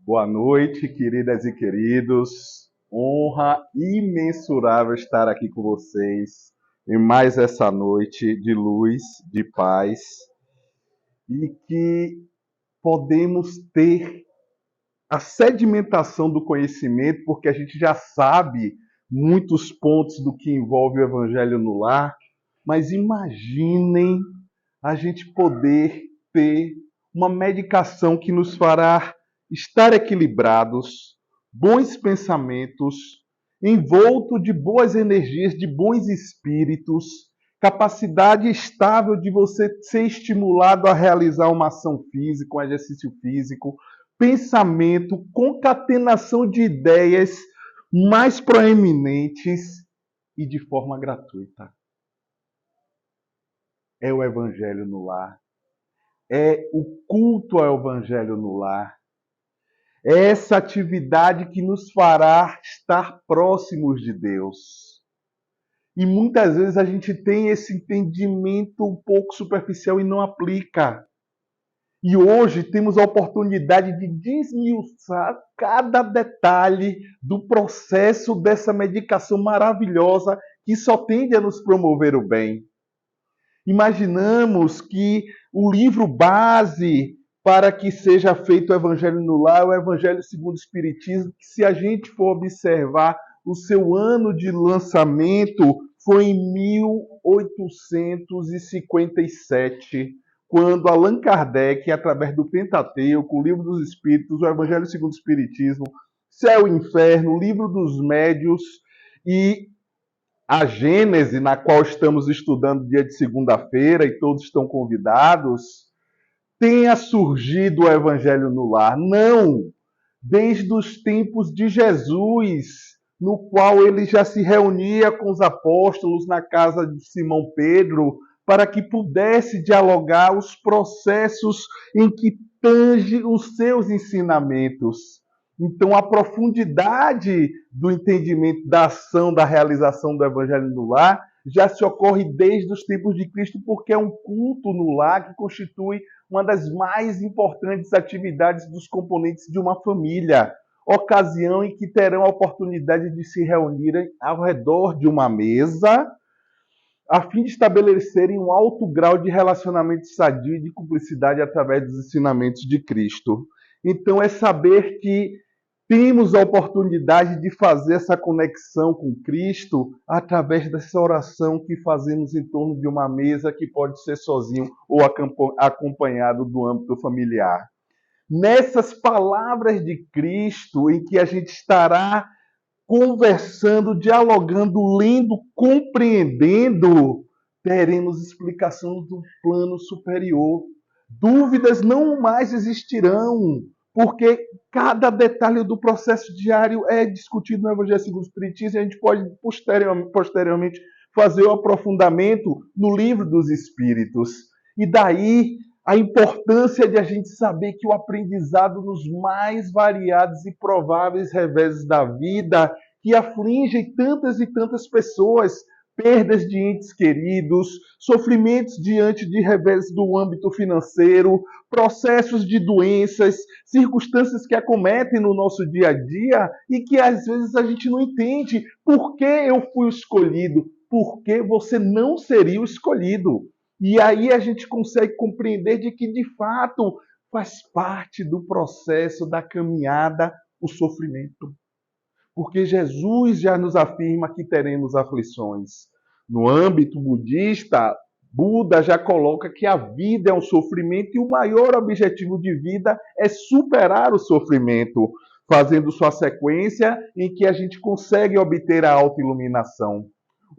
Boa noite, queridas e queridos. Honra imensurável estar aqui com vocês em mais essa noite de luz, de paz, e que podemos ter a sedimentação do conhecimento, porque a gente já sabe muitos pontos do que envolve o Evangelho no lar, mas imaginem a gente poder ter uma medicação que nos fará estar equilibrados, bons pensamentos, envolto de boas energias, de bons espíritos, capacidade estável de você ser estimulado a realizar uma ação física, um exercício físico, pensamento, concatenação de ideias mais proeminentes e de forma gratuita. É o Evangelho no lar. É o culto ao Evangelho no lar. É essa atividade que nos fará estar próximos de Deus. E muitas vezes a gente tem esse entendimento um pouco superficial e não aplica. E hoje temos a oportunidade de desmiuçar cada detalhe do processo dessa medicação maravilhosa que só tende a nos promover o bem. Imaginamos que o livro base para que seja feito o Evangelho no lar é o Evangelho segundo o Espiritismo, que se a gente for observar, o seu ano de lançamento foi em 1857, quando Allan Kardec, através do Pentateuco, o Livro dos Espíritos, o Evangelho segundo o Espiritismo, Céu e Inferno, o Livro dos Médios e a Gênese, na qual estamos estudando dia de segunda-feira e todos estão convidados, tenha surgido o Evangelho no lar. Não! Desde os tempos de Jesus, no qual ele já se reunia com os apóstolos na casa de Simão Pedro, para que pudesse dialogar os processos em que tange os seus ensinamentos. Então, a profundidade do entendimento da ação, da realização do Evangelho no lar, já se ocorre desde os tempos de Cristo, porque é um culto no lar que constitui uma das mais importantes atividades dos componentes de uma família. Ocasião em que terão a oportunidade de se reunirem ao redor de uma mesa, a fim de estabelecerem um alto grau de relacionamento sadio e de cumplicidade através dos ensinamentos de Cristo. Então, é saber que temos a oportunidade de fazer essa conexão com Cristo através dessa oração que fazemos em torno de uma mesa, que pode ser sozinho ou acompanhado do âmbito familiar. Nessas palavras de Cristo, em que a gente estará conversando, dialogando, lendo, compreendendo, teremos explicação do plano superior. Dúvidas não mais existirão, porque cada detalhe do processo diário é discutido no Evangelho segundo o Espiritismo e a gente pode posteriormente fazer o aprofundamento no Livro dos Espíritos. E daí a importância de a gente saber que o aprendizado nos mais variados e prováveis reveses da vida, que afligem tantas e tantas pessoas, perdas de entes queridos, sofrimentos diante de revés do âmbito financeiro, processos de doenças, circunstâncias que acometem no nosso dia a dia e que às vezes a gente não entende por que eu fui escolhido, por que você não seria o escolhido. E aí a gente consegue compreender de que, de fato, faz parte do processo da caminhada o sofrimento. Porque Jesus já nos afirma que teremos aflições. No âmbito budista, Buda já coloca que a vida é um sofrimento e o maior objetivo de vida é superar o sofrimento, fazendo sua sequência em que a gente consegue obter a autoiluminação.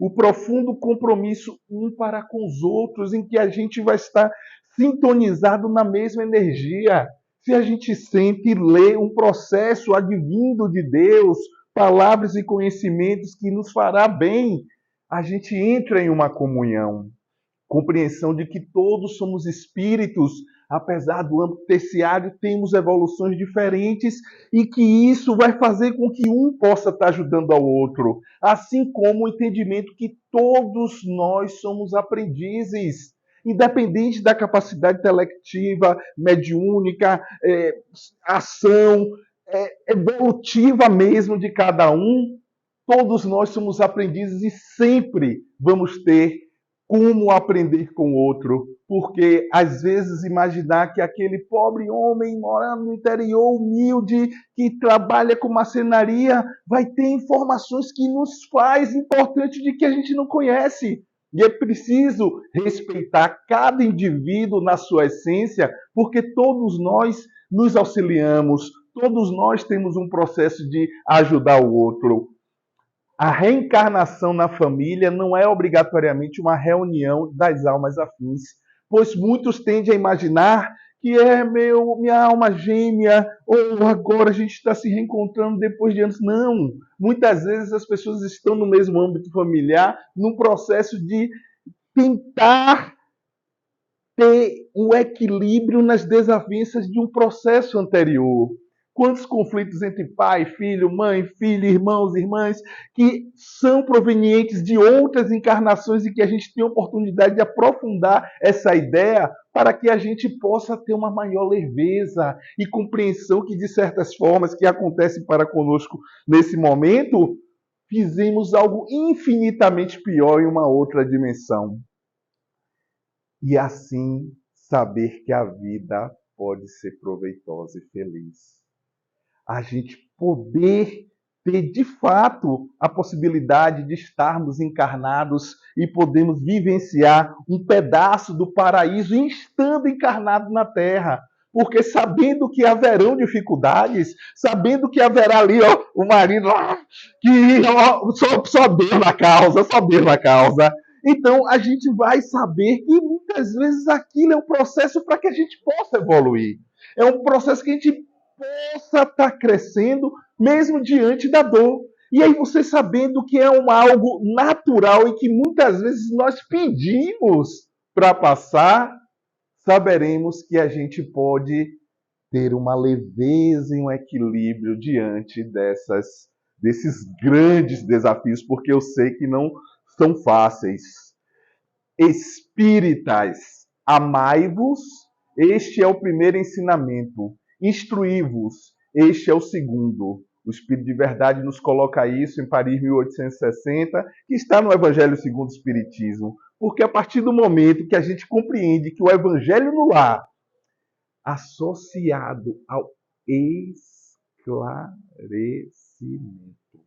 O profundo compromisso um para com os outros, em que a gente vai estar sintonizado na mesma energia. Se a gente sente e lê um processo advindo de Deus, palavras e conhecimentos que nos fará bem, a gente entra em uma comunhão. Compreensão de que todos somos espíritos, apesar do âmbito terciário, temos evoluções diferentes e que isso vai fazer com que um possa estar ajudando ao outro. Assim como o entendimento que todos nós somos aprendizes, independente da capacidade intelectiva, mediúnica, ação, evolutiva mesmo de cada um, todos nós somos aprendizes e sempre vamos ter como aprender com o outro. Porque, às vezes, imaginar que aquele pobre homem morando no interior, humilde, que trabalha com marcenaria, vai ter informações que nos faz importante de que a gente não conhece. E é preciso respeitar cada indivíduo na sua essência, porque todos nós nos auxiliamos, todos nós temos um processo de ajudar o outro. A reencarnação na família não é obrigatoriamente uma reunião das almas afins, pois muitos tendem a imaginar que é minha alma gêmea, ou agora a gente está se reencontrando depois de anos. Não! Muitas vezes as pessoas estão no mesmo âmbito familiar, num processo de tentar ter um equilíbrio nas desavenças de um processo anterior. Quantos conflitos entre pai, filho, mãe, filho, irmãos, irmãs, que são provenientes de outras encarnações e que a gente tem a oportunidade de aprofundar essa ideia para que a gente possa ter uma maior leveza e compreensão que, de certas formas, que acontecem para conosco nesse momento, fizemos algo infinitamente pior em uma outra dimensão. E assim saber que a vida pode ser proveitosa e feliz. A gente poder ter de fato a possibilidade de estarmos encarnados e podemos vivenciar um pedaço do paraíso estando encarnado na Terra. Porque sabendo que haverão dificuldades, sabendo que haverá ali o marido que só Deus na causa, só Deus na causa. Então, a gente vai saber que muitas vezes aquilo é um processo para que a gente possa evoluir. É um processo que a gente possa estar crescendo, mesmo diante da dor. E aí você sabendo que é algo natural e que muitas vezes nós pedimos para passar, saberemos que a gente pode ter uma leveza e um equilíbrio diante desses grandes desafios, porque eu sei que não são fáceis. Espíritas, amai-vos, este é o primeiro ensinamento. Instruí-vos, este é o segundo. O Espírito de Verdade nos coloca isso em Paris 1860, que está no Evangelho segundo o Espiritismo. Porque a partir do momento que a gente compreende que o Evangelho no lar, associado ao esclarecimento.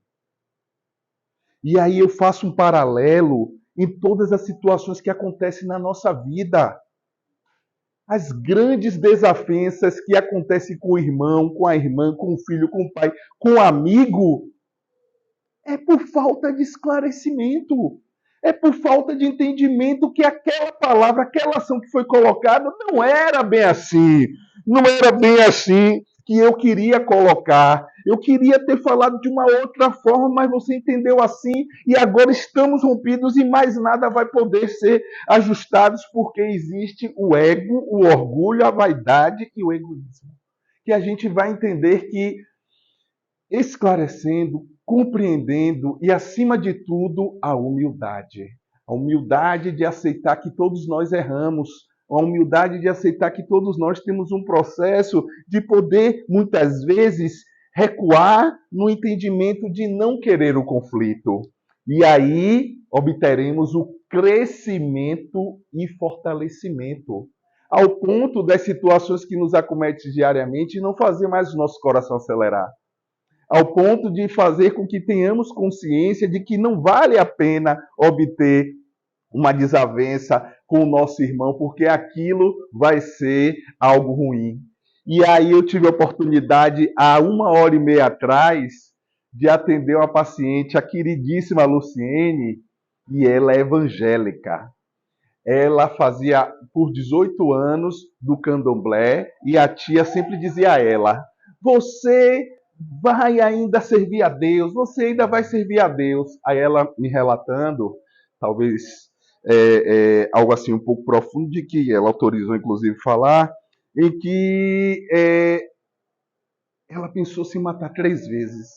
E aí eu faço um paralelo em todas as situações que acontecem na nossa vida. As grandes desavenças que acontecem com o irmão, com a irmã, com o filho, com o pai, com o amigo, é por falta de esclarecimento. É por falta de entendimento que aquela palavra, aquela ação que foi colocada não era bem assim. Não era bem assim que eu queria colocar. Eu queria ter falado de uma outra forma, mas você entendeu assim e agora estamos rompidos e mais nada vai poder ser ajustado porque existe o ego, o orgulho, a vaidade e o egoísmo. Que a gente vai entender que esclarecendo, compreendendo e, acima de tudo, a humildade. A humildade de aceitar que todos nós erramos, a humildade de aceitar que todos nós temos um processo de poder, muitas vezes, recuar no entendimento de não querer o conflito. E aí obteremos o crescimento e fortalecimento, ao ponto das situações que nos acometem diariamente não fazer mais o nosso coração acelerar. Ao ponto de fazer com que tenhamos consciência de que não vale a pena obter uma desavença com o nosso irmão, porque aquilo vai ser algo ruim. E aí eu tive a oportunidade, há 1h30 atrás, de atender uma paciente, a queridíssima Luciene, e ela é evangélica. Ela fazia por 18 anos do candomblé, e a tia sempre dizia a ela: você vai ainda servir a Deus, você ainda vai servir a Deus. Aí ela me relatando, talvez algo assim um pouco profundo, de que ela autorizou inclusive falar, em que ela pensou se matar 3 vezes.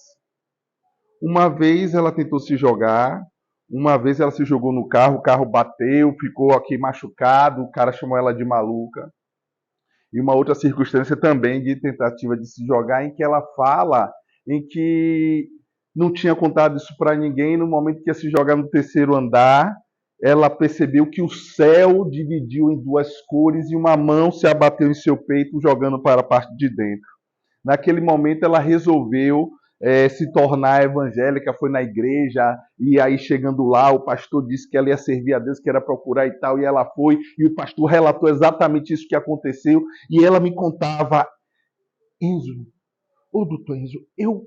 Uma vez ela tentou se jogar, uma vez ela se jogou no carro, o carro bateu, ficou aqui machucado, o cara chamou ela de maluca. E uma outra circunstância também de tentativa de se jogar, em que ela fala em que não tinha contado isso para ninguém. No momento que ia se jogar no terceiro andar, ela percebeu que o céu dividiu em duas cores e uma mão se abateu em seu peito, jogando para a parte de dentro. Naquele momento, ela resolveu se tornar evangélica, foi na igreja, e aí chegando lá, o pastor disse que ela ia servir a Deus, que era procurar e tal, e ela foi, e o pastor relatou exatamente isso que aconteceu, e ela me contava: Enzo, ô doutor Enzo, eu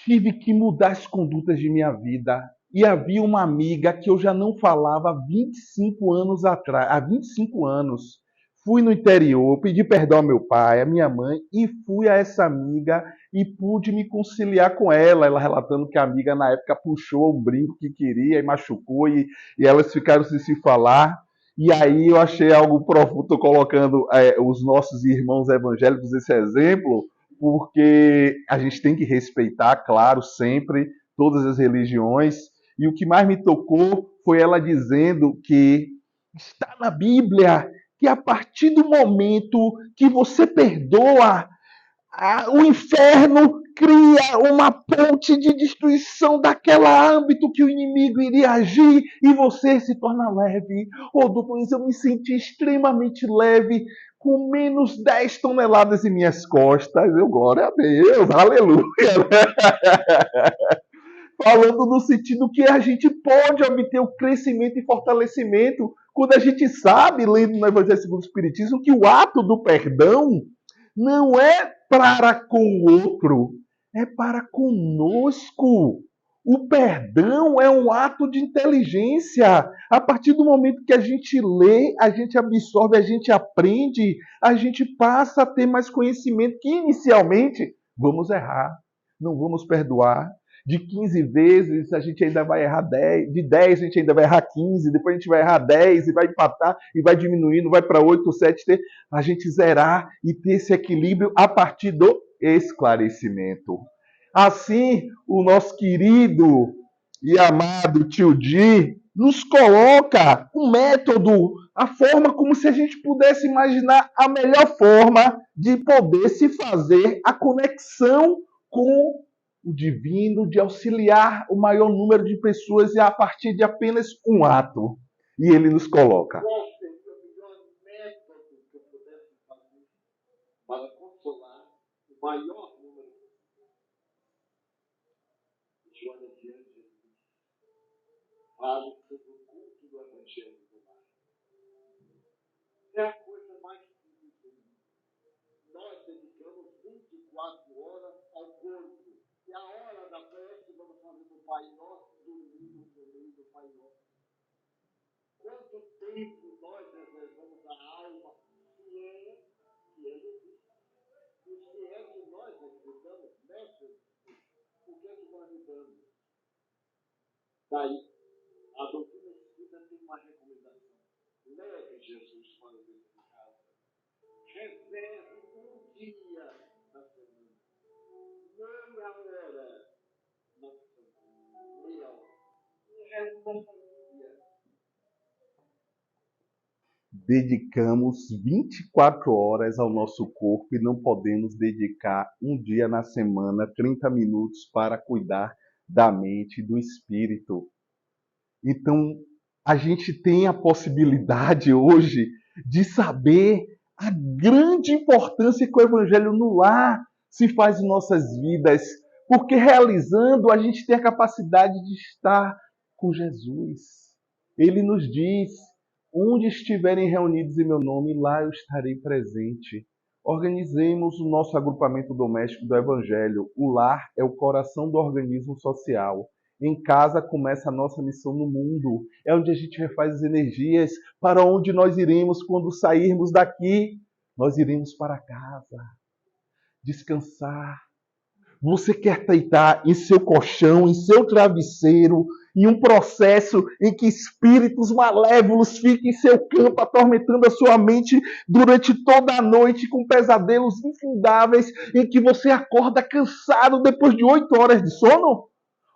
tive que mudar as condutas de minha vida. E havia uma amiga que eu já não falava há 25 anos atrás, há 25 anos. Fui no interior, pedi perdão ao meu pai, à minha mãe, e fui a essa amiga e pude me conciliar com ela. Ela relatando que a amiga, na época, puxou um brinco que queria e machucou, e elas ficaram sem se falar. E aí eu achei algo profundo, estou colocando os nossos irmãos evangélicos esse exemplo, porque a gente tem que respeitar, claro, sempre, todas as religiões. E o que mais me tocou foi ela dizendo que está na Bíblia que a partir do momento que você perdoa, o inferno cria uma ponte de destruição daquele âmbito que o inimigo iria agir e você se torna leve. Oh, doutor, eu me senti extremamente leve, com menos 10 toneladas em minhas costas. Eu, glória a Deus, aleluia. Falando no sentido que a gente pode obter o crescimento e fortalecimento quando a gente sabe, lendo no Evangelho segundo o Espiritismo, que o ato do perdão não é para com o outro, é para conosco. O perdão é um ato de inteligência. A partir do momento que a gente lê, a gente absorve, a gente aprende, a gente passa a ter mais conhecimento que inicialmente vamos errar, não vamos perdoar. De 15 vezes a gente ainda vai errar 10, de 10 a gente ainda vai errar 15, depois a gente vai errar 10 e vai empatar e vai diminuindo, vai para 8, 7, a gente zerar e ter esse equilíbrio a partir do esclarecimento. Assim, o nosso querido e amado tio Di nos coloca um método, a forma como se a gente pudesse imaginar a melhor forma de poder se fazer a conexão com o divino, de auxiliar o maior número de pessoas a partir de apenas um ato. E ele nos coloca: para consolar o maior número de Joana diante fale sobre o culto do Evangelho do Lar. É a coisa mais simples. Nós dedicamos 24 horas ao corpo. E a hora da prece, vamos fazer do Pai Nosso, dormindo no meio do Pai Nosso. Quanto tempo nós reservamos a alma, se é Jesus? E se é que nós acreditamos, mestre, o que é que nós mudamos? Daí, a doutrina espírita tem uma recomendação. Leve Jesus para dentro de casa. Reserve um dia na semana. Meia hora na semana. Meia hora. E resto da família. Dedicamos 24 horas ao nosso corpo e não podemos dedicar um dia na semana, 30 minutos, para cuidar da mente e do espírito. Então, a gente tem a possibilidade hoje de saber a grande importância que o Evangelho no lar se faz em nossas vidas, porque realizando a gente tem a capacidade de estar com Jesus. Ele nos diz: onde estiverem reunidos em meu nome, lá eu estarei presente. Organizemos o nosso agrupamento doméstico do Evangelho. O lar é o coração do organismo social. Em casa começa a nossa missão no mundo. É onde a gente refaz as energias. Para onde nós iremos quando sairmos daqui? Nós iremos para casa, descansar. Você quer deitar em seu colchão, em seu travesseiro, em um processo em que espíritos malévolos fiquem em seu campo, atormentando a sua mente durante toda a noite, com pesadelos infindáveis, em que você acorda cansado depois de 8 horas de sono?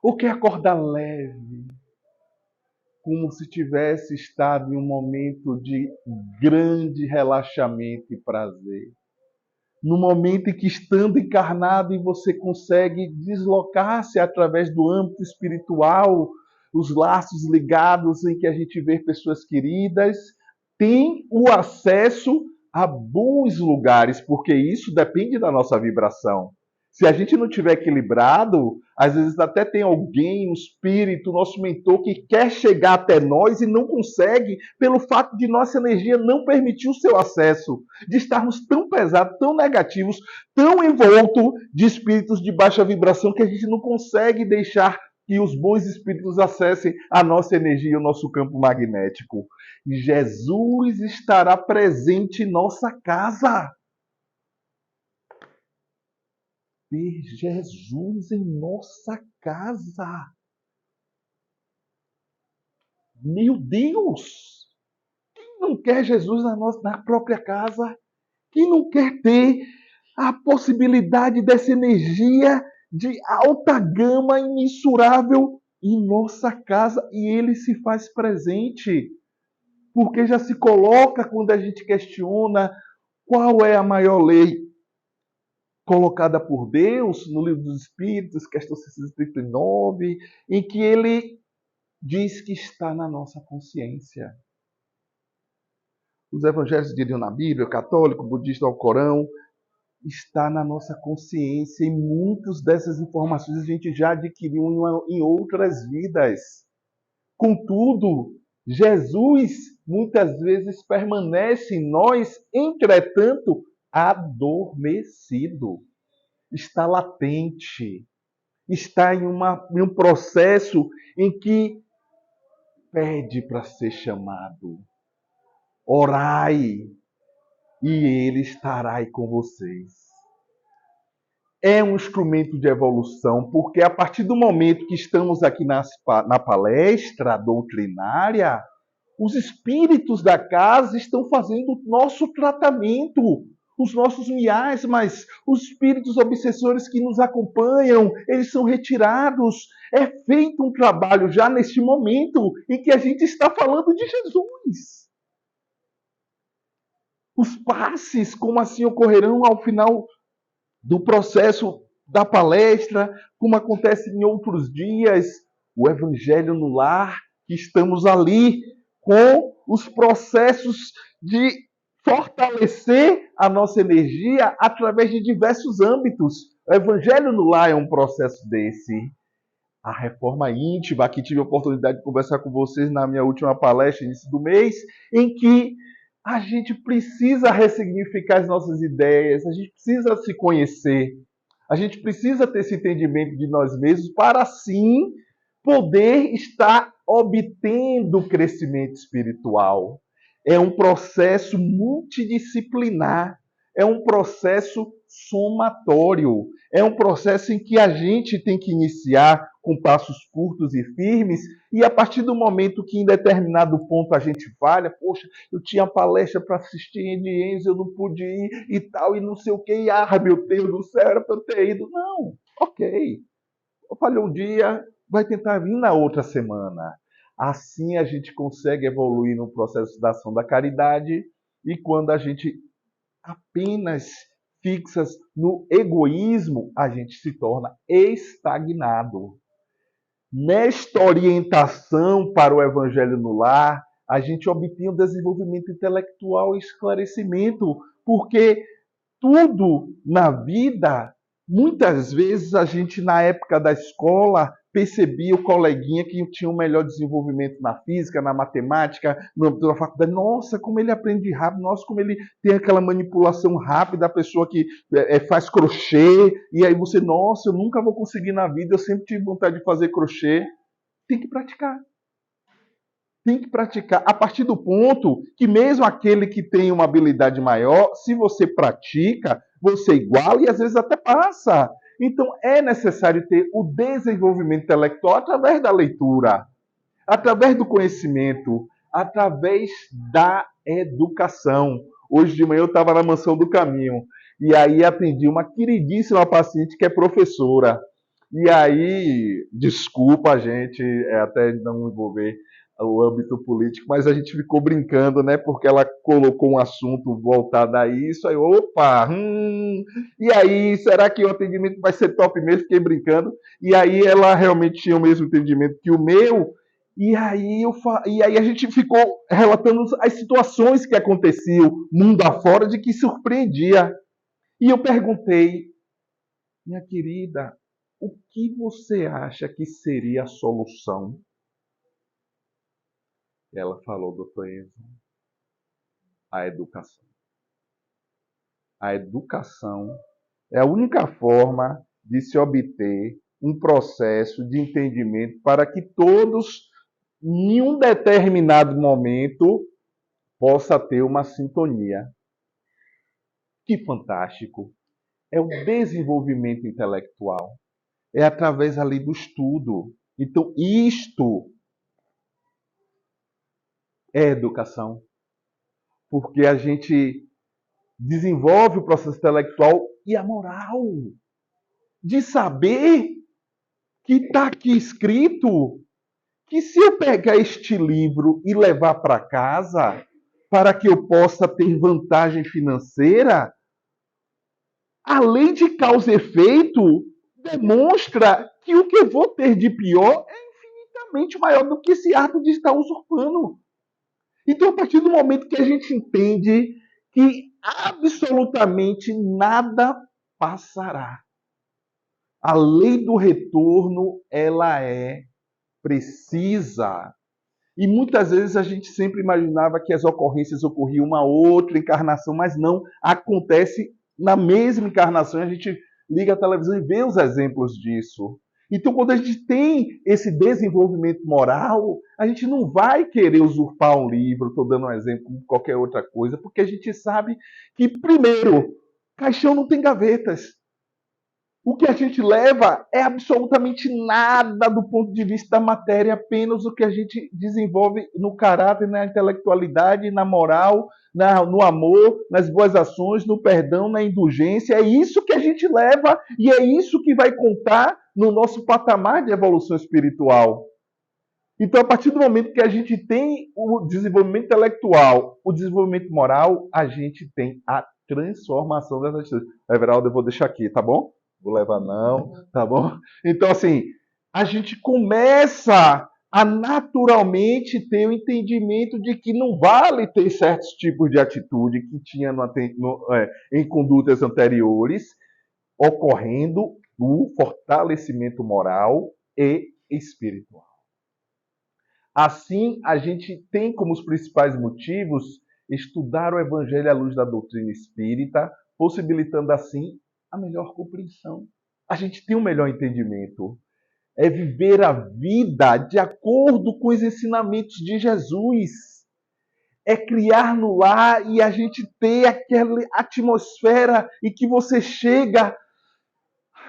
Ou quer acordar leve, como se tivesse estado em um momento de grande relaxamento e prazer. No momento em que, estando encarnado, e você consegue deslocar-se através do âmbito espiritual, os laços ligados em que a gente vê pessoas queridas, tem o acesso a bons lugares, porque isso depende da nossa vibração. Se a gente não estiver equilibrado, às vezes até tem alguém, um espírito, nosso mentor, que quer chegar até nós e não consegue, pelo fato de nossa energia não permitir o seu acesso, de estarmos tão pesados, tão negativos, tão envoltos de espíritos de baixa vibração, que a gente não consegue deixar que os bons espíritos acessem a nossa energia e o nosso campo magnético. E Jesus estará presente em nossa casa. Ter Jesus em nossa casa. Meu Deus! Quem não quer Jesus na própria casa? Quem não quer ter a possibilidade dessa energia de alta gama imensurável em nossa casa? E ele se faz presente. Porque já se coloca quando a gente questiona qual é a maior lei colocada por Deus no Livro dos Espíritos, questão 639, em que ele diz que está na nossa consciência. Os evangelhos diriam na Bíblia, o católico, o budista, o Corão, está na nossa consciência, e muitas dessas informações a gente já adquiriu em outras vidas. Contudo, Jesus muitas vezes permanece em nós, entretanto, adormecido. Está latente. Está em um processo em que pede para ser chamado. Orai, e ele estará aí com vocês. É um instrumento de evolução, porque a partir do momento que estamos aqui na palestra doutrinária, os espíritos da casa estão fazendo o nosso tratamento, os nossos miais, mas os espíritos obsessores que nos acompanham, eles são retirados. É feito um trabalho já neste momento em que a gente está falando de Jesus. Os passes, como assim, ocorrerão ao final do processo da palestra, como acontece em outros dias, o Evangelho no Lar, que estamos ali com os processos de fortalecer a nossa energia através de diversos âmbitos. O Evangelho no Lar é um processo desse. A reforma íntima, que tive a oportunidade de conversar com vocês na minha última palestra, início do mês, em que a gente precisa ressignificar as nossas ideias, a gente precisa se conhecer, a gente precisa ter esse entendimento de nós mesmos para, assim, poder estar obtendo crescimento espiritual. É um processo multidisciplinar, é um processo somatório, é um processo em que a gente tem que iniciar com passos curtos e firmes, e a partir do momento que em determinado ponto a gente falha, poxa, eu tinha palestra para assistir em Enzo, eu não pude ir e tal, e não sei o que, meu Deus do céu, era para eu ter ido. Não, ok. Eu falhei um dia, vai tentar vir na outra semana. Assim a gente consegue evoluir no processo da ação da caridade, e quando a gente apenas fixas no egoísmo, a gente se torna estagnado. Nesta orientação para o Evangelho no Lar, a gente obtém o desenvolvimento intelectual e esclarecimento, porque tudo na vida, muitas vezes a gente, na época da escola, percebia o coleguinha que tinha um melhor desenvolvimento na física, na matemática, na faculdade. Nossa, como ele aprende rápido, nossa, como ele tem aquela manipulação rápida, a pessoa que faz crochê, e aí você, nossa, eu nunca vou conseguir na vida, eu sempre tive vontade de fazer crochê. Tem que praticar. Tem que praticar a partir do ponto que mesmo aquele que tem uma habilidade maior, se você pratica, você iguala e às vezes até passa. Então é necessário ter o desenvolvimento intelectual através da leitura, através do conhecimento, através da educação. Hoje de manhã eu estava na Mansão do Caminho e aí atendi uma queridíssima paciente que é professora. E aí, desculpa a gente até não me envolver, o âmbito político, mas a gente ficou brincando, né? Porque ela colocou um assunto voltado a isso, aí, opa, e aí, será que o atendimento vai ser top mesmo? Fiquei brincando, e aí ela realmente tinha o mesmo entendimento que o meu, e aí a gente ficou relatando as situações que aconteciam mundo afora de que surpreendia. E eu perguntei, minha querida, o que você acha que seria a solução? Ela falou, doutor Enzo, a educação. A educação é a única forma de se obter um processo de entendimento para que todos, em um determinado momento, possa ter uma sintonia. Que fantástico! É o desenvolvimento intelectual. É através ali do estudo. Então, isto é educação. Porque a gente desenvolve o processo intelectual e a moral de saber que está aqui escrito que se eu pegar este livro e levar para casa para que eu possa ter vantagem financeira, a lei de causa e efeito demonstra que o que eu vou ter de pior é infinitamente maior do que esse ato de estar usurpando. Então, a partir do momento que a gente entende que absolutamente nada passará, a lei do retorno, ela é precisa. E muitas vezes a gente sempre imaginava que as ocorrências ocorriam uma outra encarnação, mas não, acontece na mesma encarnação. A gente liga a televisão e vê os exemplos disso. Então, quando a gente tem esse desenvolvimento moral, a gente não vai querer usurpar um livro, estou dando um exemplo, como qualquer outra coisa, porque a gente sabe que, primeiro, caixão não tem gavetas. O que a gente leva é absolutamente nada do ponto de vista da matéria, apenas o que a gente desenvolve no caráter, na intelectualidade, na moral, no amor, nas boas ações, no perdão, na indulgência. É isso que a gente leva e é isso que vai contar no nosso patamar de evolução espiritual. Então, a partir do momento que a gente tem o desenvolvimento intelectual, o desenvolvimento moral, a gente tem a transformação das atitudes. Everaldo, eu vou deixar aqui, tá bom? Vou levar não, tá bom? Então, assim, a gente começa a naturalmente ter o entendimento de que não vale ter certos tipos de atitude que tinha em condutas anteriores, ocorrendo o fortalecimento moral e espiritual. Assim, a gente tem como os principais motivos estudar o Evangelho à luz da doutrina espírita, possibilitando assim a melhor compreensão. A gente tem um melhor entendimento. É viver a vida de acordo com os ensinamentos de Jesus. É criar no lar e a gente ter aquela atmosfera e que você chega.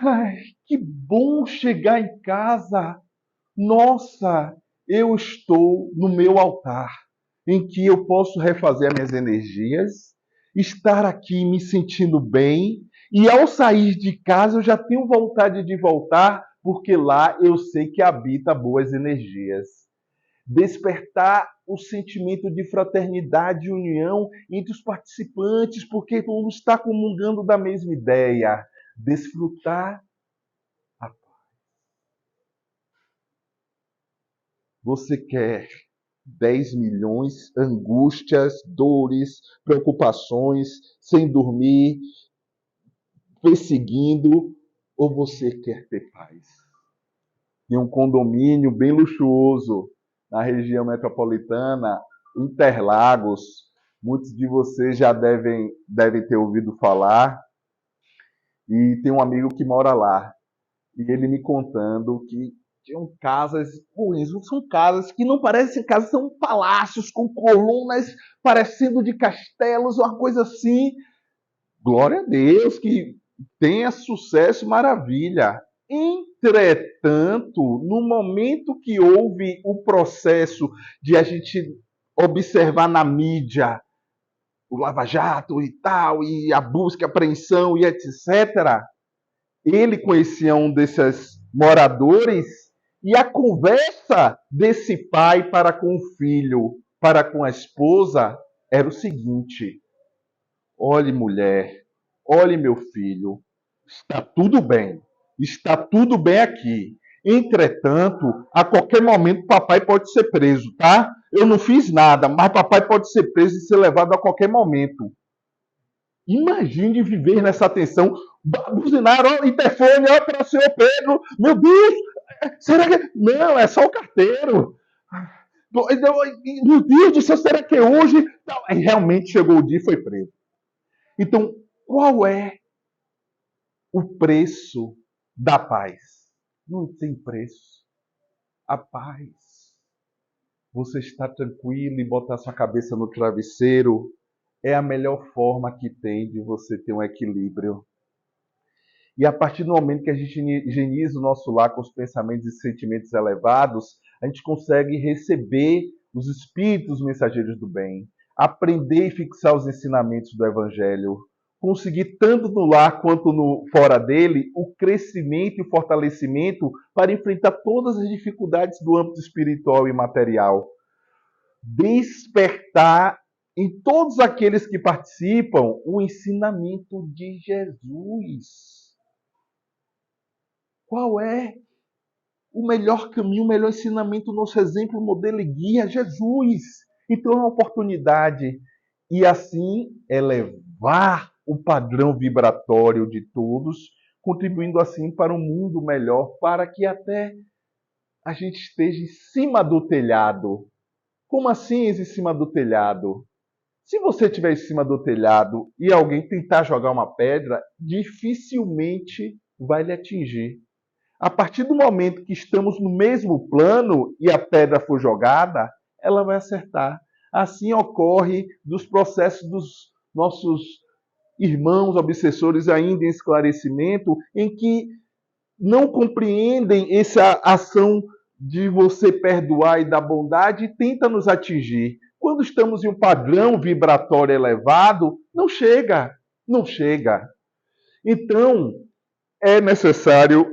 Ai, que bom chegar em casa. Nossa, eu estou no meu altar, em que eu posso refazer as minhas energias, estar aqui me sentindo bem, e ao sair de casa eu já tenho vontade de voltar, porque lá eu sei que habita boas energias. Despertar o sentimento de fraternidade e união entre os participantes, porque todo mundo está comungando da mesma ideia. Desfrutar a paz. Você quer 10 milhões, angústias, dores, preocupações, sem dormir, perseguindo, ou você quer ter paz? Tem um condomínio bem luxuoso na região metropolitana, Interlagos. Muitos de vocês já devem ter ouvido falar. E tem um amigo que mora lá. E ele me contando que tinham casas ruins. São casas que não parecem casas, são palácios com colunas parecendo de castelos, uma coisa assim. Glória a Deus, que tenha sucesso, maravilha. Entretanto, no momento que houve o processo de a gente observar na mídia o Lava Jato e tal, e a busca, a apreensão e etc., ele conhecia um desses moradores E a conversa desse pai para com o filho, para com a esposa, era o seguinte: olhe, mulher, olhe, meu filho, está tudo bem aqui. Entretanto, a qualquer momento papai pode ser preso, tá? Eu não fiz nada, mas papai pode ser preso e ser levado a qualquer momento. Imagine viver nessa tensão. Buzinaram, ó, interfone, ó, para o senhor Pedro. Meu Deus, será que. Não, é só o carteiro. Meu Deus do céu, será que é hoje? Não, aí realmente chegou o dia e foi preso. Então, qual é o preço da paz? Não tem preço. A paz. Você está tranquilo e botar sua cabeça no travesseiro é a melhor forma que tem de você ter um equilíbrio. E a partir do momento que a gente higieniza o nosso lar com os pensamentos e sentimentos elevados, a gente consegue receber os espíritos mensageiros do bem, aprender e fixar os ensinamentos do Evangelho, conseguir tanto no lar quanto no fora dele o crescimento e o fortalecimento para enfrentar todas as dificuldades do âmbito espiritual e material. Despertar em todos aqueles que participam o ensinamento de Jesus. Qual é o melhor caminho, o melhor ensinamento, o nosso exemplo, modelo e guia? Jesus. Então é uma oportunidade. E assim elevar o padrão vibratório de todos, contribuindo assim para um mundo melhor, para que até a gente esteja em cima do telhado. Como assim em cima do telhado? Se você estiver em cima do telhado e alguém tentar jogar uma pedra, dificilmente vai lhe atingir. A partir do momento que estamos no mesmo plano e a pedra for jogada, ela vai acertar. Assim ocorre dos processos dos nossos irmãos obsessores ainda em esclarecimento, em que não compreendem essa ação de você perdoar e da bondade e tenta nos atingir. Quando estamos em um padrão vibratório elevado, não chega, não chega. Então, é necessário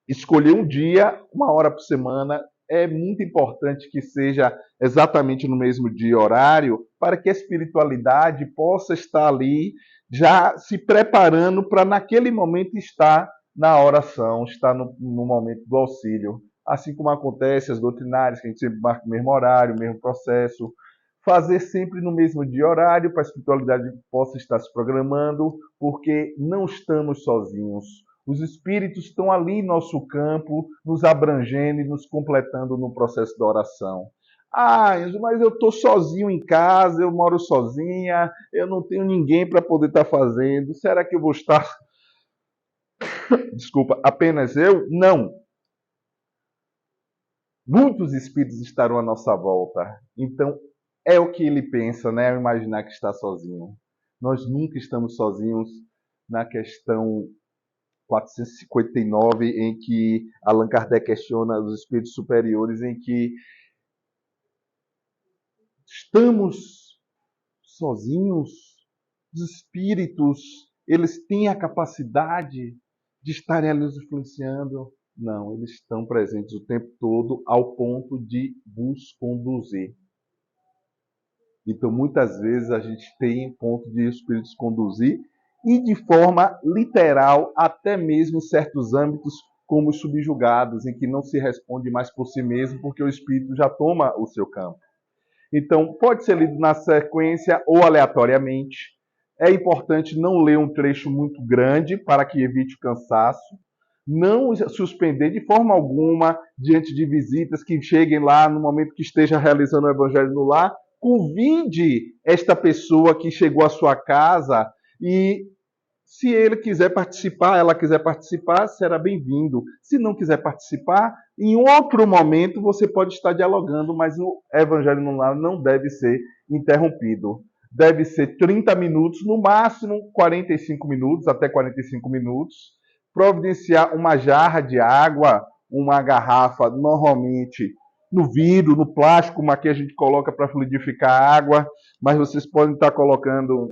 escolher um dia, uma hora por semana. É muito importante que seja exatamente no mesmo dia e horário, para que a espiritualidade possa estar ali, já se preparando para naquele momento estar na oração, estar no momento do auxílio. Assim como acontece as doutrinárias, que a gente sempre marca o mesmo horário, o mesmo processo. Fazer sempre no mesmo dia e horário, para a espiritualidade possa estar se programando, porque não estamos sozinhos. Os espíritos estão ali em nosso campo, nos abrangendo e nos completando no processo da oração. Ah, mas eu estou sozinho em casa, eu moro sozinha, eu não tenho ninguém para poder estar fazendo. Será que eu vou estar, desculpa, apenas eu? Não. Muitos espíritos estarão à nossa volta. Então, é o que ele pensa, né? Ao imaginar que está sozinho. Nós nunca estamos sozinhos na questão 459, em que Allan Kardec questiona os espíritos superiores, em que estamos sozinhos. Os espíritos, eles têm a capacidade de estarem ali nos influenciando. Não, eles estão presentes o tempo todo ao ponto de vos conduzir. Então, muitas vezes a gente tem ponto de espíritos conduzir e de forma literal, até mesmo em certos âmbitos, como os subjugados, em que não se responde mais por si mesmo, porque o espírito já toma o seu campo. Então, pode ser lido na sequência ou aleatoriamente. É importante não ler um trecho muito grande para que evite o cansaço. Não suspender de forma alguma diante de visitas que cheguem lá no momento que esteja realizando o evangelho no lar. Convide esta pessoa que chegou à sua casa e, se ele quiser participar, ela quiser participar, será bem-vindo. Se não quiser participar, em outro momento você pode estar dialogando, mas o evangelho no lar não deve ser interrompido. Deve ser 30 minutos, no máximo 45 minutos, até 45 minutos. Providenciar uma jarra de água, uma garrafa, normalmente no vidro, no plástico, como aqui a gente coloca para fluidificar a água, mas vocês podem estar colocando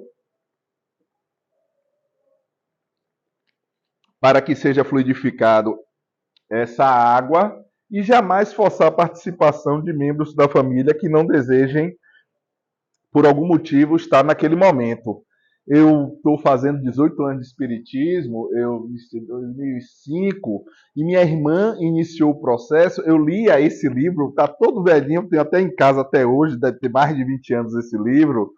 para que seja fluidificado essa água e jamais forçar a participação de membros da família que não desejem, por algum motivo, estar naquele momento. Eu estou fazendo 18 anos de espiritismo, eu iniciei em 2005, e minha irmã iniciou o processo. Eu lia esse livro, está todo velhinho, tenho até em casa até hoje, deve ter mais de 20 anos esse livro.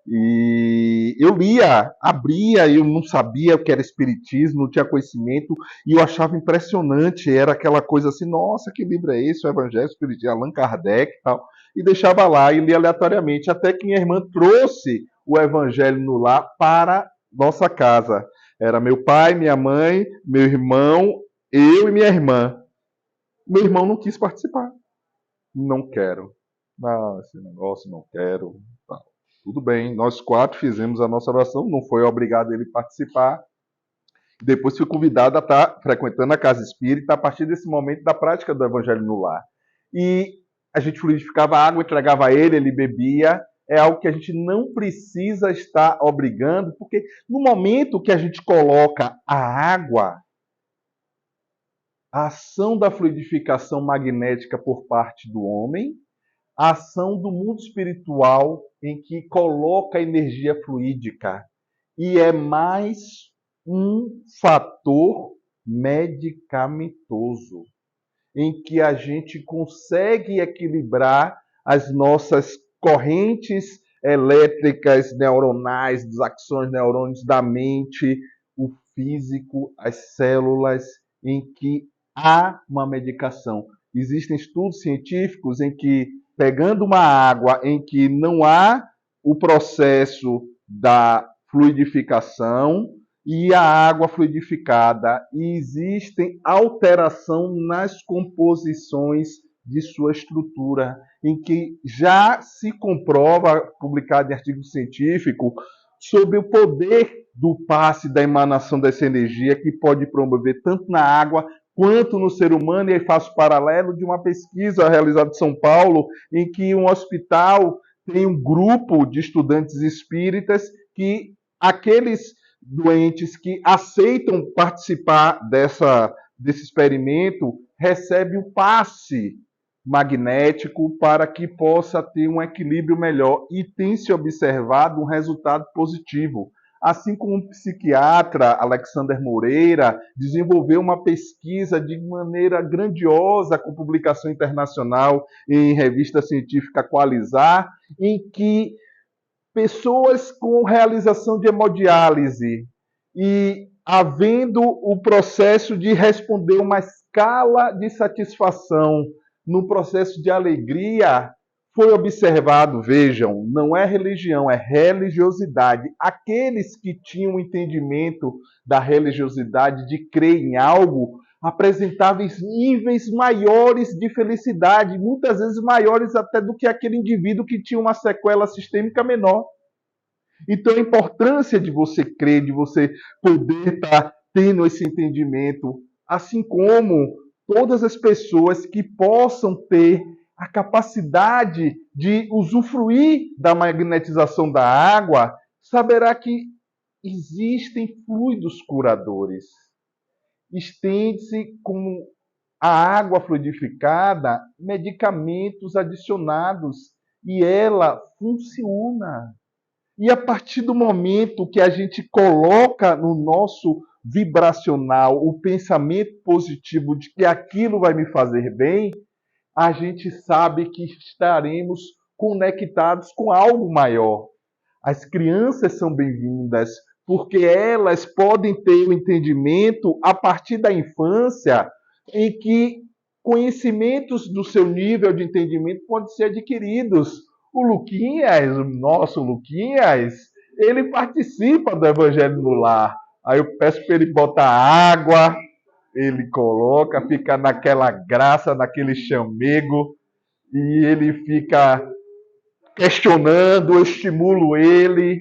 E eu lia, abria, eu não sabia o que era espiritismo, não tinha conhecimento, e eu achava impressionante, era aquela coisa assim, nossa, que livro é esse, o Evangelho Espiritismo, Allan Kardec e tal, e deixava lá e lia aleatoriamente, até que minha irmã trouxe o Evangelho no Lar para nossa casa. Era meu pai, minha mãe, meu irmão, eu e minha irmã. Meu irmão não quis participar. Não quero. Ah, esse negócio não quero. Tá. Tudo bem, nós 4 fizemos a nossa oração, não foi obrigado ele participar. Depois fui convidado a estar frequentando a casa espírita a partir desse momento da prática do Evangelho no Lar. E a gente fluidificava a água, entregava a ele, ele bebia. É algo que a gente não precisa estar obrigando, porque no momento que a gente coloca a água, a ação da fluidificação magnética por parte do homem, a ação do mundo espiritual em que coloca a energia fluídica. E é mais um fator medicamentoso, em que a gente consegue equilibrar as nossas correntes elétricas, neuronais, das ações neurônicos da mente, o físico, as células, em que há uma medicação. Existem estudos científicos em que, pegando uma água em que não há o processo da fluidificação, e a água fluidificada, e existem alteração nas composições de sua estrutura, em que já se comprova, publicado em artigo científico, sobre o poder do passe da emanação dessa energia, que pode promover tanto na água quanto no ser humano. E aí faço paralelo de uma pesquisa realizada em São Paulo, em que um hospital tem um grupo de estudantes espíritas que aqueles doentes que aceitam participar desse experimento recebem o passe magnético para que possa ter um equilíbrio melhor, e tem se observado um resultado positivo. Assim como o psiquiatra Alexander Moreira desenvolveu uma pesquisa de maneira grandiosa, com publicação internacional em revista científica Qualizar, em que pessoas com realização de hemodiálise e havendo o processo de responder uma escala de satisfação no processo de alegria, foi observado, vejam, não é religião, é religiosidade. Aqueles que tinham o entendimento da religiosidade, de crer em algo, apresentavam níveis maiores de felicidade, muitas vezes maiores até do que aquele indivíduo que tinha uma sequela sistêmica menor. Então, a importância de você crer, de você poder estar tendo esse entendimento, assim como todas as pessoas que possam ter a capacidade de usufruir da magnetização da água, saberá que existem fluidos curadores. Estende-se com a água fluidificada medicamentos adicionados e ela funciona. E a partir do momento que a gente coloca no nosso vibracional o pensamento positivo de que aquilo vai me fazer bem, a gente sabe que estaremos conectados com algo maior. As crianças são bem-vindas, porque elas podem ter o entendimento a partir da infância em que conhecimentos do seu nível de entendimento podem ser adquiridos. O Luquinhas, o nosso Luquinhas, ele participa do Evangelho no Lar. Aí eu peço para ele botar água, ele coloca, fica naquela graça, naquele chamego, e ele fica questionando, eu estimulo ele,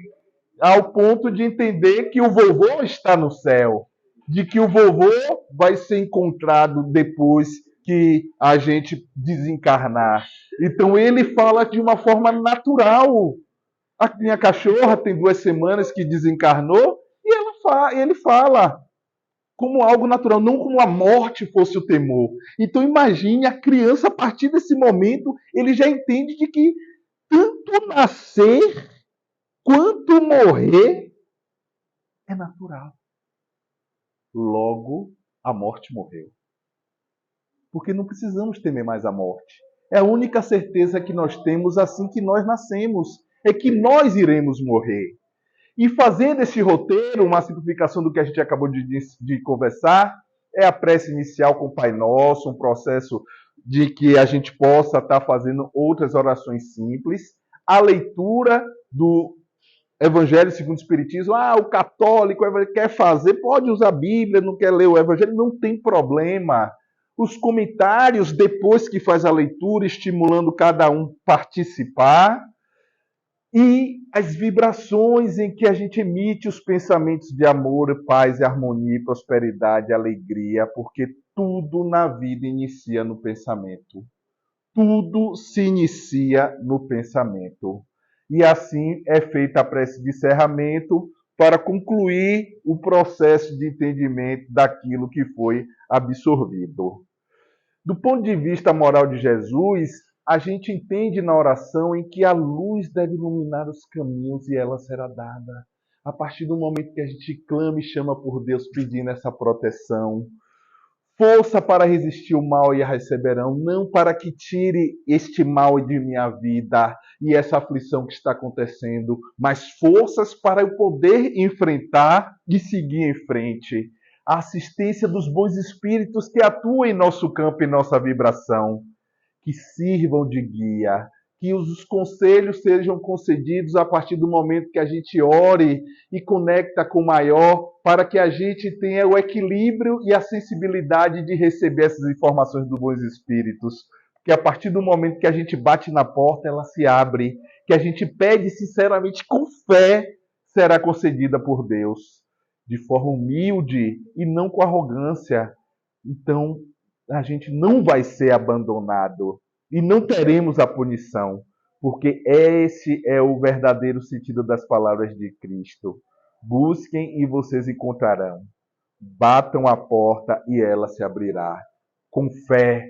ao ponto de entender que o vovô está no céu, de que o vovô vai ser encontrado depois que a gente desencarnar. Então ele fala de uma forma natural. A minha cachorra tem 2 semanas que desencarnou e ele fala como algo natural, não como a morte fosse o temor. Então imagine a criança, a partir desse momento, ele já entende de que tanto nascer quanto morrer é natural. Logo, a morte morreu. Porque não precisamos temer mais a morte. É a única certeza que nós temos assim que nós nascemos, é que nós iremos morrer. E fazendo esse roteiro, uma simplificação do que a gente acabou de conversar, é a prece inicial com o Pai Nosso, um processo de que a gente possa estar fazendo outras orações simples, a leitura do Evangelho segundo o Espiritismo. O católico quer fazer, pode usar a Bíblia, não quer ler o Evangelho, não tem problema. Os comentários, depois que faz a leitura, estimulando cada um participar, e as vibrações em que a gente emite os pensamentos de amor, paz, harmonia, prosperidade, alegria, porque tudo na vida inicia no pensamento. Tudo se inicia no pensamento. E assim é feita a prece de encerramento para concluir o processo de entendimento daquilo que foi absorvido. Do ponto de vista moral de Jesus, a gente entende na oração em que a luz deve iluminar os caminhos e ela será dada. A partir do momento que a gente clama e chama por Deus pedindo essa proteção, força para resistir o mal e a receberão, não para que tire este mal de minha vida e essa aflição que está acontecendo, mas forças para eu poder enfrentar e seguir em frente. A assistência dos bons espíritos que atuam em nosso campo e nossa vibração, que sirvam de guia, que os conselhos sejam concedidos a partir do momento que a gente ore e conecta com o maior, para que a gente tenha o equilíbrio e a sensibilidade de receber essas informações dos bons espíritos. Que a partir do momento que a gente bate na porta, ela se abre, que a gente pede sinceramente com fé, será concedida por Deus, de forma humilde e não com arrogância. Então, a gente não vai ser abandonado e não teremos a punição, porque esse é o verdadeiro sentido das palavras de Cristo. Busquem e vocês encontrarão. Batam a porta e ela se abrirá. Com fé,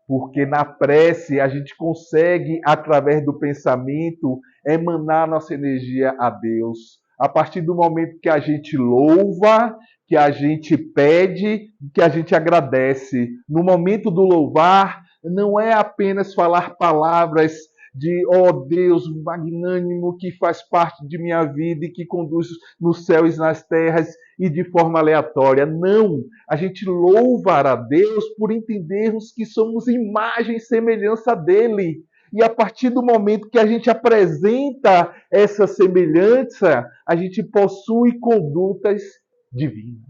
porque na prece a gente consegue, através do pensamento, emanar nossa energia a Deus. A partir do momento que a gente louva, que a gente pede, que a gente agradece. No momento do louvar, não é apenas falar palavras de, Deus magnânimo, que faz parte de minha vida e que conduz nos céus e nas terras e de forma aleatória. Não, a gente louva a Deus por entendermos que somos imagem e semelhança dele. E a partir do momento que a gente apresenta essa semelhança, a gente possui condutas divinas.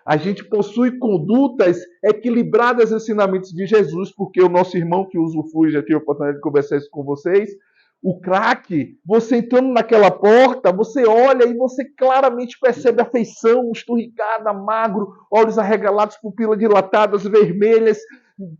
A gente possui condutas equilibradas aos ensinamentos de Jesus, porque o nosso irmão que usufrui, já tive a oportunidade de conversar isso com vocês, o craque, você entrando naquela porta, você olha e você claramente percebe a feição, esturricada, magro, olhos arregalados, pupilas dilatadas, vermelhas,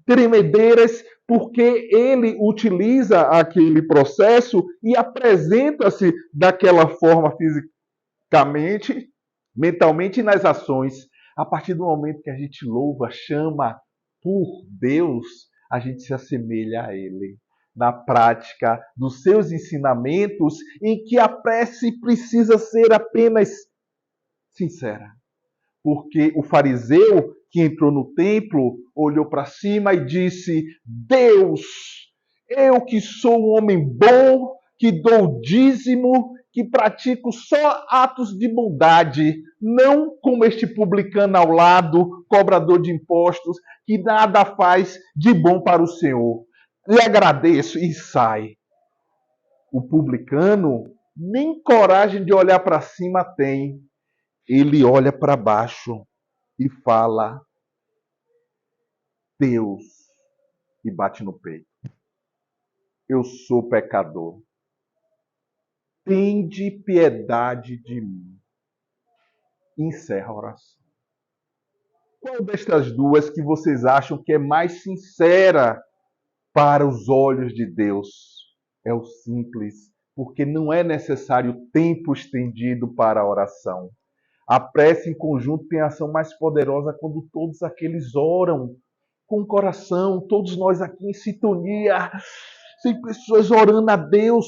tremedeiras, porque ele utiliza aquele processo e apresenta-se daquela forma fisicamente, mentalmente e nas ações. A partir do momento que a gente louva, chama por Deus, a gente se assemelha a Ele na prática dos seus ensinamentos, em que a prece precisa ser apenas sincera. Porque o fariseu que entrou no templo olhou para cima e disse: Deus, eu que sou um homem bom, que dou dízimo, que pratico só atos de bondade, não como este publicano ao lado, cobrador de impostos, que nada faz de bom para o Senhor. Lhe agradeço e sai. O publicano nem coragem de olhar para cima tem. Ele olha para baixo e fala: Deus, e bate no peito. Eu sou pecador. Tende piedade de mim. Encerra a oração. Qual destas duas que vocês acham que é mais sincera para os olhos de Deus? É o simples, porque não é necessário tempo estendido para a oração. A prece em conjunto tem ação mais poderosa quando todos aqueles oram com o coração, todos nós aqui em sintonia, sem pessoas orando a Deus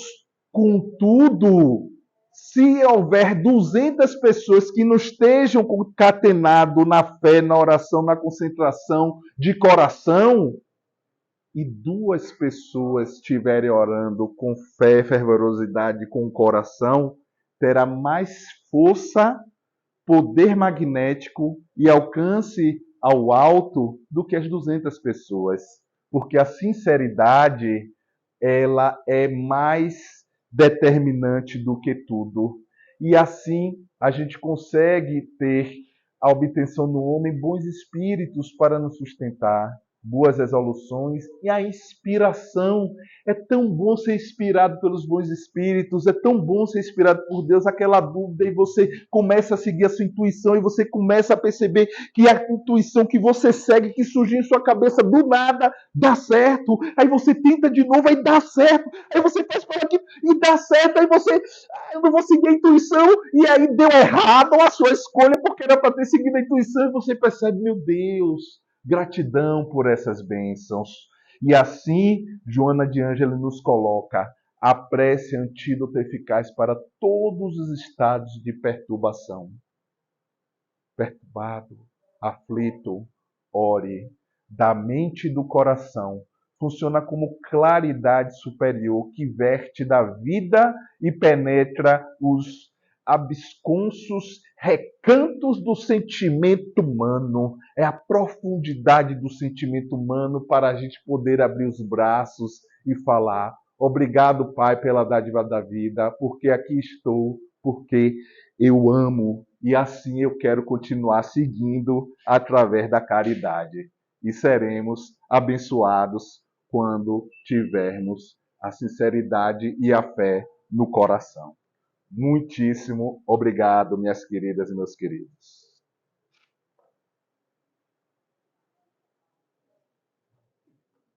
com tudo. Se houver 200 pessoas que não estejam concatenadas na fé, na oração, na concentração de coração, e 2 pessoas estiverem orando com fé, fervorosidade, com o coração, terá mais força, poder magnético e alcance ao alto do que as 200 pessoas. Porque a sinceridade, ela é mais determinante do que tudo. E assim a gente consegue ter a obtenção no homem bons espíritos para nos sustentar, boas resoluções e a inspiração. É tão bom ser inspirado pelos bons espíritos, é tão bom ser inspirado por Deus, aquela dúvida, e você começa a seguir a sua intuição, e você começa a perceber que a intuição que você segue, que surgiu em sua cabeça do nada, dá certo. Aí você tenta de novo, aí dá certo. Aí você faz por aqui e dá certo. Aí você, eu não vou seguir a intuição, e aí deu errado a sua escolha, porque era para ter seguido a intuição, e você percebe, meu Deus, gratidão por essas bênçãos. E assim, Joana de Ângelo nos coloca: a prece é antídoto eficaz para todos os estados de perturbação. Perturbado, aflito, ore. Da mente e do coração. Funciona como claridade superior que verte da vida e penetra os absconsos recantos do sentimento humano. É a profundidade do sentimento humano para a gente poder abrir os braços e falar: obrigado, Pai, pela dádiva da vida, porque aqui estou, porque eu amo e assim eu quero continuar seguindo através da caridade. E seremos abençoados quando tivermos a sinceridade e a fé no coração. Muitíssimo obrigado, minhas queridas e meus queridos.